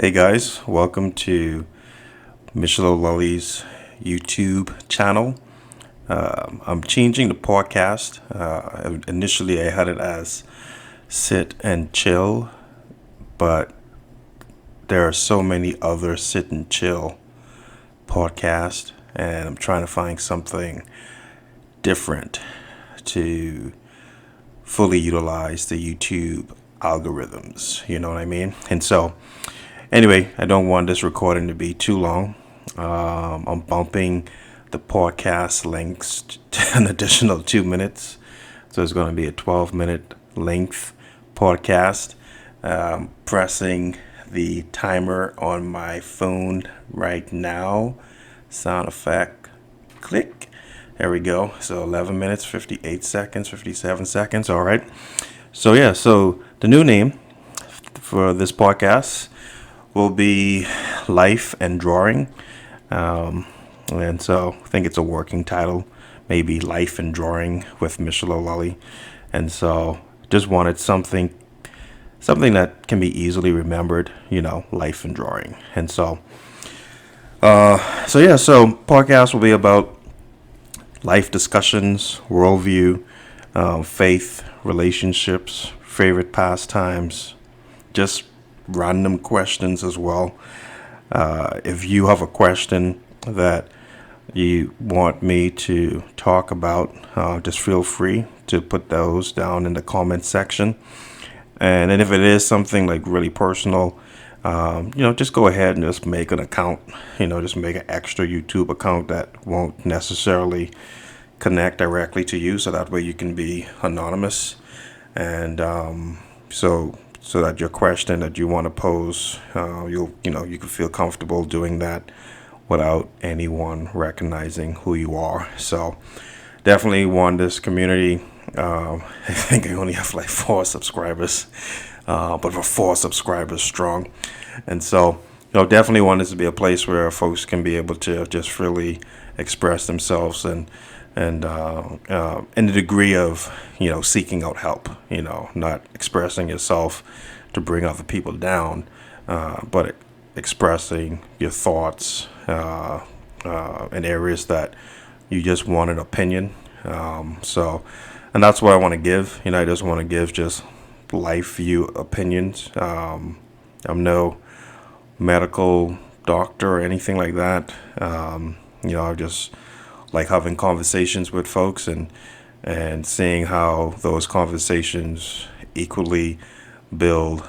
Hey guys, welcome to Michelle Lully's YouTube channel. I'm changing the podcast. Initially, I had it as Sit and Chill, but there are so many other Sit and Chill podcasts, and I'm trying to find something different to fully utilize the YouTube algorithms. You know what I mean? And so, anyway, I don't want this recording to be too long. I'm bumping the podcast lengths to an additional 2 minutes. So it's going to be a 12-minute length podcast. Pressing the timer on my phone right now. Sound effect. Click. There we go. So 11 minutes, 58 seconds, 57 seconds. All right. So the new name for this podcast will be Life and Drawing. And so I think it's a working title, maybe Life and Drawing with Michelle Lully. And so just wanted something that can be easily remembered, life and drawing. And so podcast will be about life discussions, worldview, faith, relationships, favorite pastimes, just random questions as well. If you have a question that you want me to talk about, just feel free to put those down in the comment section. And then if it is something like really personal, just go ahead and just make an account, just make an extra YouTube account that won't necessarily connect directly to you. So that way you can be anonymous. And so that your question that you want to pose, you can feel comfortable doing that without anyone recognizing who you are. So definitely want this community. I think I only have like 4 subscribers, but we're 4 subscribers strong. And so, definitely want this to be a place where folks can be able to just freely express themselves and in the degree of, seeking out help, not expressing yourself to bring other people down, but expressing your thoughts in areas that you just want an opinion. And that's what I want to give. I just want to give just life view opinions. I'm no medical doctor or anything like that. I just like having conversations with folks and seeing how those conversations equally build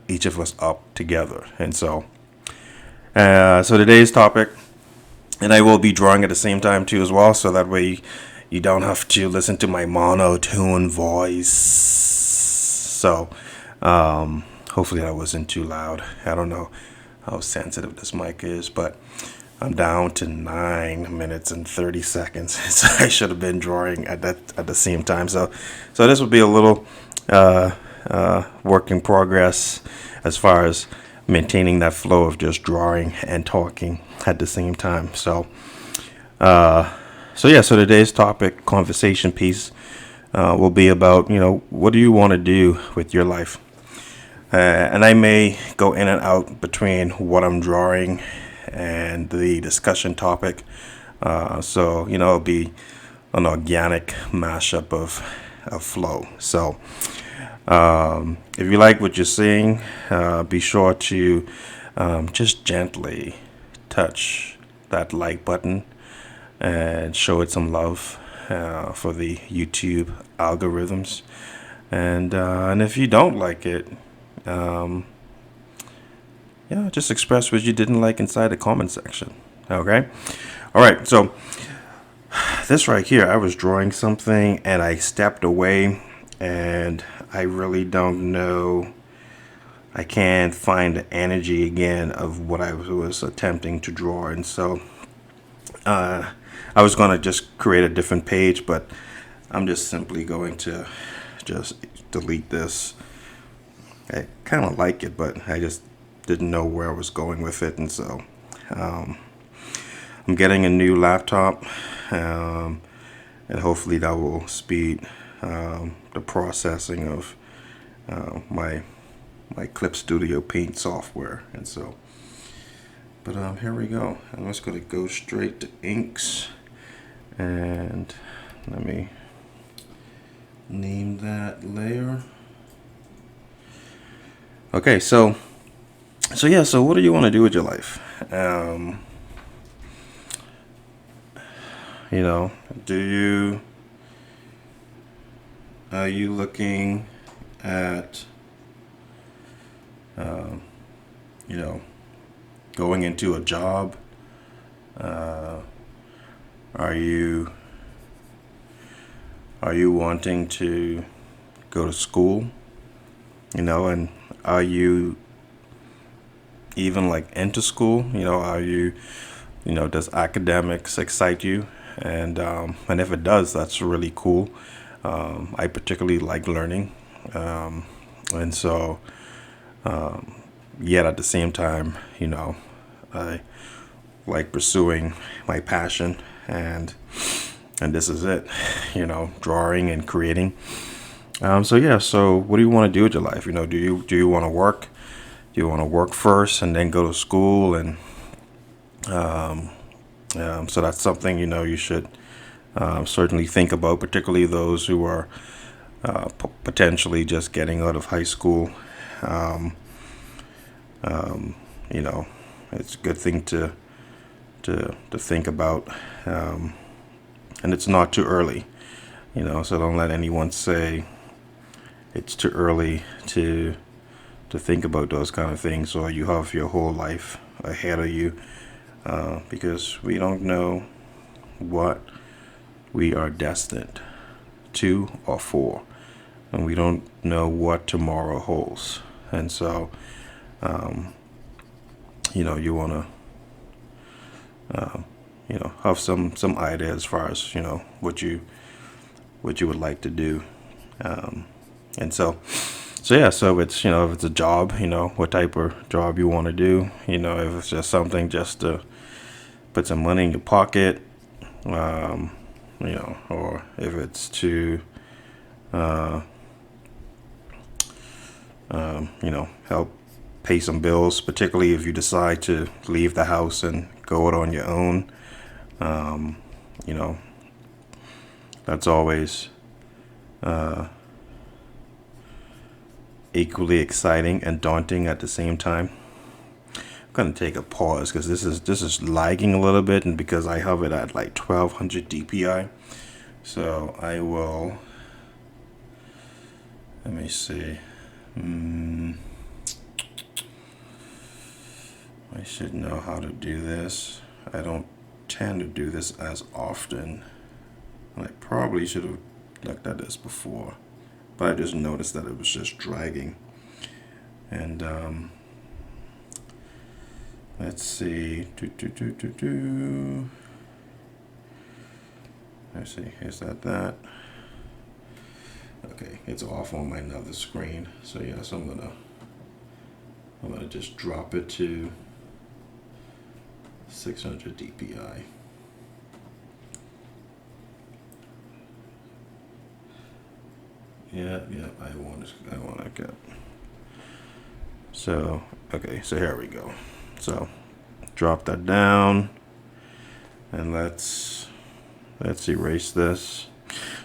each of us up together. And so today's topic, and I will be drawing at the same time too as well, so that way you don't have to listen to my monotone voice. So hopefully that wasn't too loud. I don't know how sensitive this mic is, but I'm down to 9 minutes and 30 seconds. So I should have been drawing at the same time. So this will be a little work in progress as far as maintaining that flow of just drawing and talking at the same time. So today's topic, conversation piece, will be about, what do you want to do with your life? And I may go in and out between what I'm drawing and the discussion topic. It'll be an organic mashup of flow. So if you like what you're seeing, be sure to just gently touch that like button and show it some love for the YouTube algorithms. And if you don't like it, just express what you didn't like inside the comment section. Okay? All right. So this right here, I was drawing something and I stepped away and I really don't know. I can't find the energy again of what I was attempting to draw. And so I was going to just create a different page, but I'm just simply going to just delete this. I kind of like it, but I just didn't know where I was going with it. And so I'm getting a new laptop, and hopefully that will speed the processing of my my Clip Studio Paint software. And so, but here we go. I'm just going to go straight to inks, and let me name that layer. Okay, so yeah, so what do you want to do with your life? You know, are you looking at, you know, going into a job? Are you wanting to go to school? You know, and are you even like into school? You know, does academics excite you? And if it does, that's really cool. I particularly like learning, and so yet at the same time, you know, I like pursuing my passion, and this is it, you know, drawing and creating. So yeah, so what do you want to do with your life? You know, do you want to work? Do you want to work first and then go to school? And so that's something, you know, you should certainly think about, particularly those who are potentially just getting out of high school. You know, it's a good thing to think about, and it's not too early. You know, so don't let anyone say it's too early to think about those kind of things, or you have your whole life ahead of you, because we don't know what we are destined to or for, and we don't know what tomorrow holds. And so, you know, you want to, you know, have some idea as far as, you know, what you would like to do. And so yeah, so it's, you know, if it's a job, you know, what type of job you want to do. You know, if it's just something just to put some money in your pocket, you know, or if it's to, you know, help pay some bills, particularly if you decide to leave the house and go out on your own. You know, that's always equally exciting and daunting at the same time. I'm gonna take a pause because this is lagging a little bit, and because I have it at like 1200 DPI. So I will, let me see. I should know how to do this. I don't tend to do this as often. I probably should have looked at this before, but I just noticed that it was just dragging. And let's see. Let's see. Is that? Okay, it's off on my other screen. So yeah, so I'm gonna just drop it to 600 DPI. Yeah, I want to get. So, okay, so here we go. So, drop that down, and let's erase this.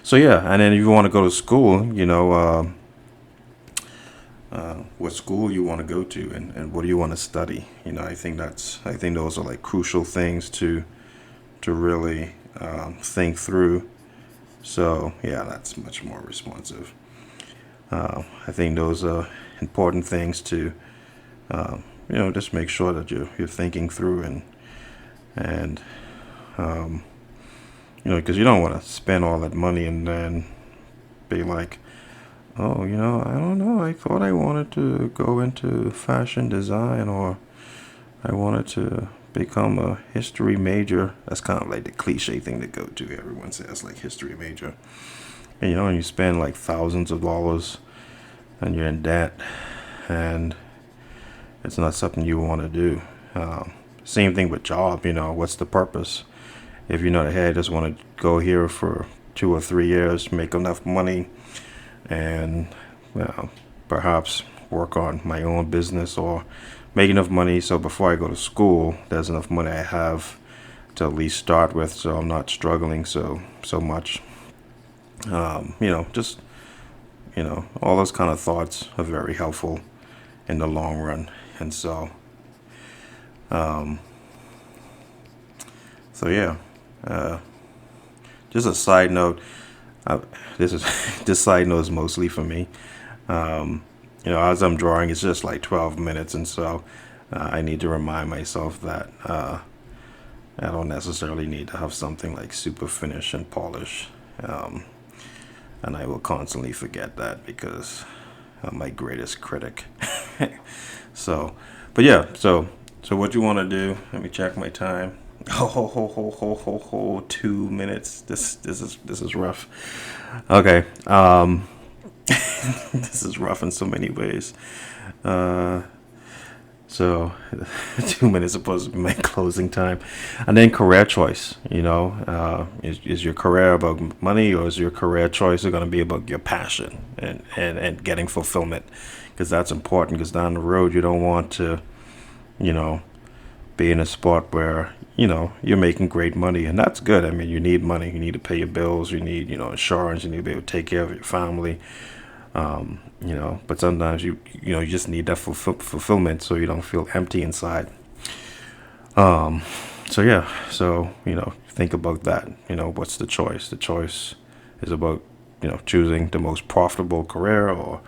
So yeah, and then if you want to go to school, you know, what school you want to go to, and what do you want to study. You know, I think those are like crucial things to really think through. So yeah, that's much more responsive. I think those are important things to, you know, just make sure that you're thinking through, and you know, because you don't want to spend all that money and then be like, oh, you know, I don't know, I thought I wanted to go into fashion design, or I wanted to become a history major. That's kind of like the cliche thing to go to. Everyone says like history major. And, you know, and you spend like thousands of dollars and you're in debt, and it's not something you want to do. Same thing with job, you know, what's the purpose? If you know, hey, I just want to go here for 2 or 3 years, make enough money, and perhaps work on my own business or make enough money so before I go to school, there's enough money I have to at least start with, so I'm not struggling so much. Just all those kind of thoughts are very helpful in the long run, and so yeah. Uh, just a side note. Uh, this is this side note is mostly for me. As I'm drawing, it's just like 12 minutes, and so I need to remind myself that I don't necessarily need to have something like super finish and polish, and I will constantly forget that because I'm my greatest critic. So, but yeah, so what you want to do? Let me check my time. Oh, 2 minutes. This is rough. Okay. This is rough in so many ways. Uh, so 2 minutes is supposed to be my closing time, and then career choice. Is your career about money, or is your career choice going to be about your passion and getting fulfillment? Because that's important. Because down the road, you don't want to, you know, be in a spot where you're making great money, and that's good. I mean, you need money. You need to pay your bills. You need insurance. You need to be able to take care of your family. But sometimes you just need that fulfillment so you don't feel empty inside. So yeah, so think about that. What's the choice? The choice is about choosing the most profitable career or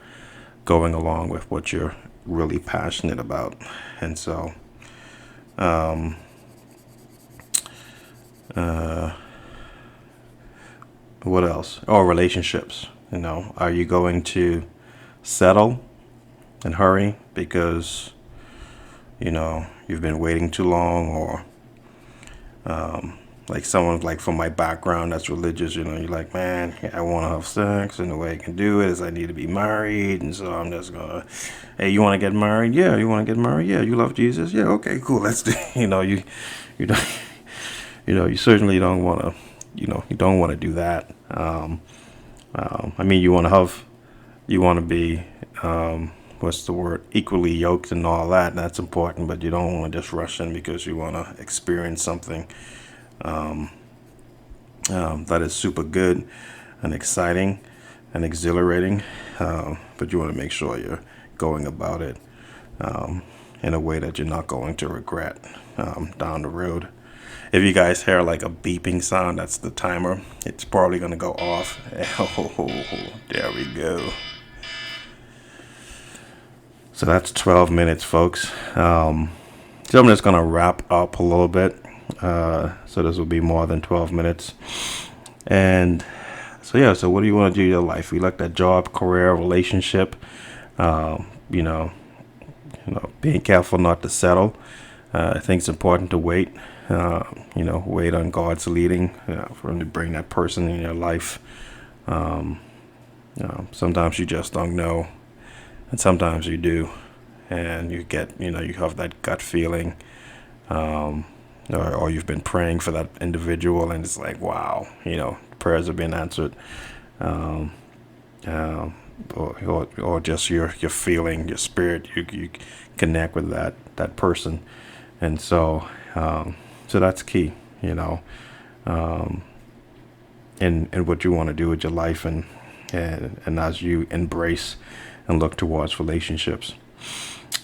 going along with what you're really passionate about. And so, um, uh, what else? Oh, relationships. Are you going to settle and hurry because you've been waiting too long, or like someone like from my background that's religious, you're like, man, I want to have sex, and the way I can do it is I need to be married, and so I'm just gonna, hey, you want to get married? Yeah, you want to get married? Yeah, you love Jesus? Yeah, okay, cool, let's do. You don't, you certainly don't want to, you don't want to do that. I mean, you want to be, what's the word, equally yoked and all that. And that's important, but you don't want to just rush in because you want to experience something that is super good and exciting and exhilarating. But you want to make sure you're going about it in a way that you're not going to regret down the road. If you guys hear like a beeping sound, that's the timer. It's probably going to go off. Oh, there we go. So that's 12 minutes, folks. So I'm just going to wrap up a little bit. So this will be more than 12 minutes. And so, yeah, so what do you want to do in your life? We looked at job, career, relationship, um, you know, being careful not to settle. I think it's important to wait, wait on God's leading for Him to bring that person in your life. Um, Sometimes you just don't know, and sometimes you do, and you get, you have that gut feeling, um, or you've been praying for that individual, and it's like, wow, prayers have been answered, um, um, or just your feeling, your spirit, you connect with that person, and so that's key, um, in what you want to do with your life, and as you embrace and look towards relationships.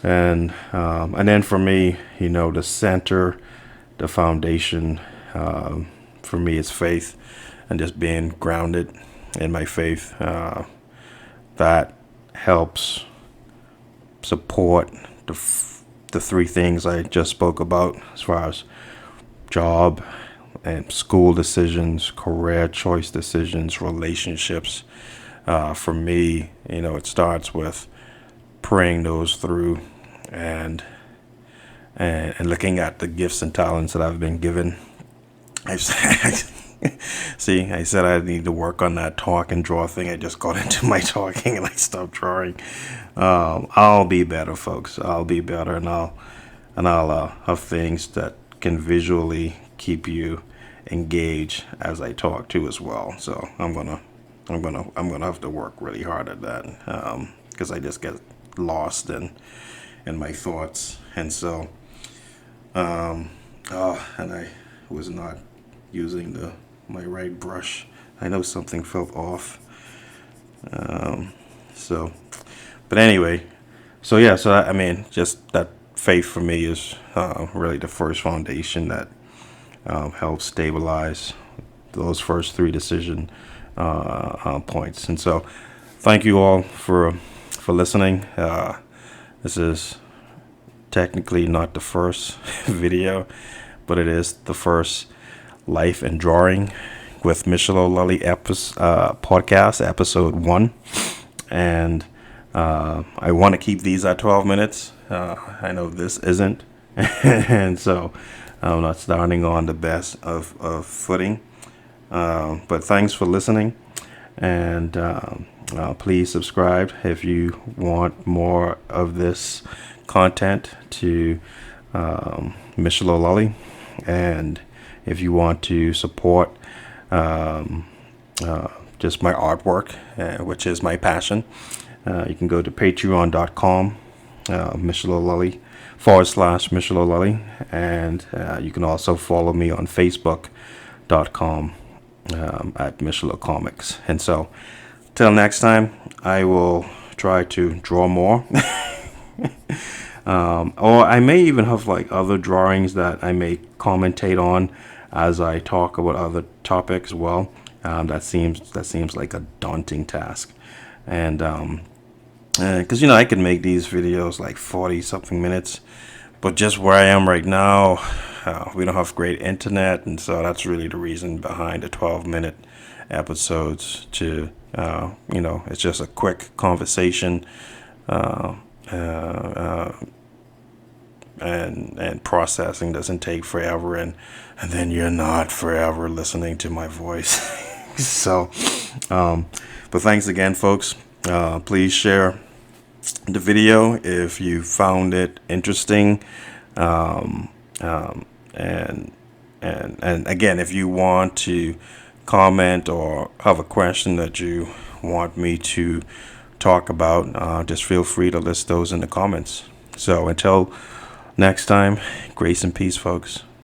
And then for me, the center, the foundation, for me is faith, and just being grounded in my faith. That helps support the three things I just spoke about, as far as job and school decisions, career choice decisions, relationships. For me, it starts with praying those through, and and looking at the gifts and talents that I've been given. I see. I said I need to work on that talk and draw thing. I just got into my talking and I stopped drawing. I'll be better, folks. I'll be better, and I'll have things that can visually keep you engaged as I talk too as well. So I'm gonna have to work really hard at that, because I just lost in my thoughts. And so, and I was not using my right brush. I know something felt off. So, but anyway, so yeah, so I mean, just that faith for me is really the first foundation that helps stabilize those first three decision points. And so, thank you all for listening. This is technically not the first video, but it is the first Life and Drawing with Michelle O'Lully podcast, episode 1. And I want to keep these at 12 minutes. I know this isn't. And so I'm not starting on the best of footing. But thanks for listening. And please subscribe if you want more of this content to Michelle O'Lully. And if you want to support just my artwork, which is my passion, you can go to patreon.com, Michelle O'Lully, /Michelle O'Lully. And you can also follow me on facebook.com at Michelle Comics. And so, till next time, I will try to draw more. Or I may even have like other drawings that I may commentate on as I talk about other topics. Well, that seems like a daunting task, and because I can make these videos like 40 something minutes, but just where I am right now, we don't have great internet, and so that's really the reason behind the 12-minute episodes. To it's just a quick conversation. And processing doesn't take forever, and then you're not forever listening to my voice. So, but thanks again, folks. Please share the video if you found it interesting, and again, if you want to comment or have a question that you want me to talk about, just feel free to list those in the comments. So until next time, grace and peace, folks.